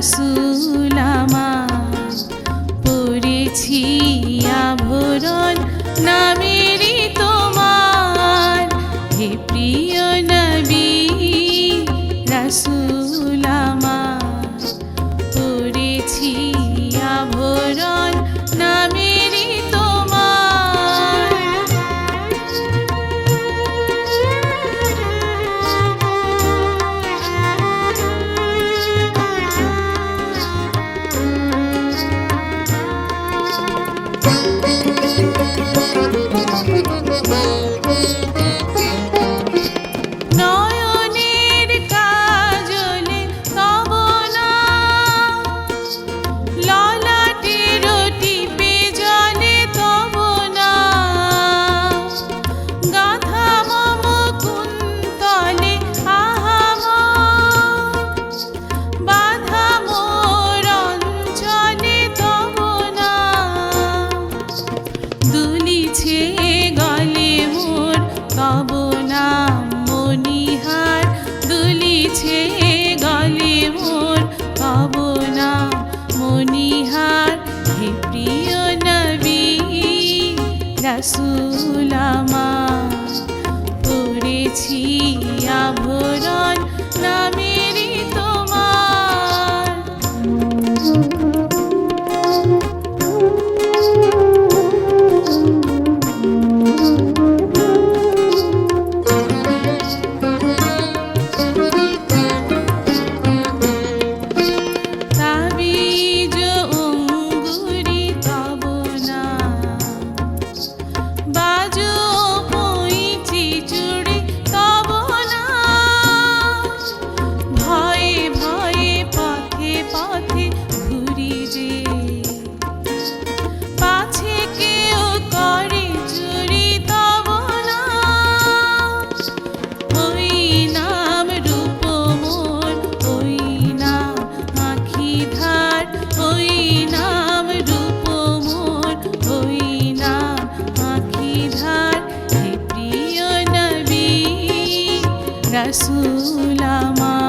রাসূল আমার পড়েছি আভরণ নামেরই তোমার। হে প্রিয় নবী রাসূল আমার পড়েছি আভরণ নামেরই তোমার। নয়নের কাজলে তব নাম, ললাটের টিপে জলে তব নাম। গাঁথা মম কুন্তলে আহাময়, বাঁধা মোর অঞ্চলে তব নাম। দুলিছে গলে মোর তব নাম মণিহার, দুলিছে গলে মোর তব নাম মণিহার। হে প্রিয় নবী রাসূল আমার পড়েছি আভরণ নামেরই তোমার। তাবিজ অঙ্গুরি তব নাম, বাজো পইচি চুড়ি তব নাম। ভয়ে ভয়ে পথে পথে ঘুরি যে, পাছে কেউ করে চুরি তব নাম। ওই নাম রূপ মোর, ওই নাম আঁখি ধার, ওই নাম রূপ মোর, ওই নাম আঁখি ধার। হে প্রিয় নবী রাসূল আমার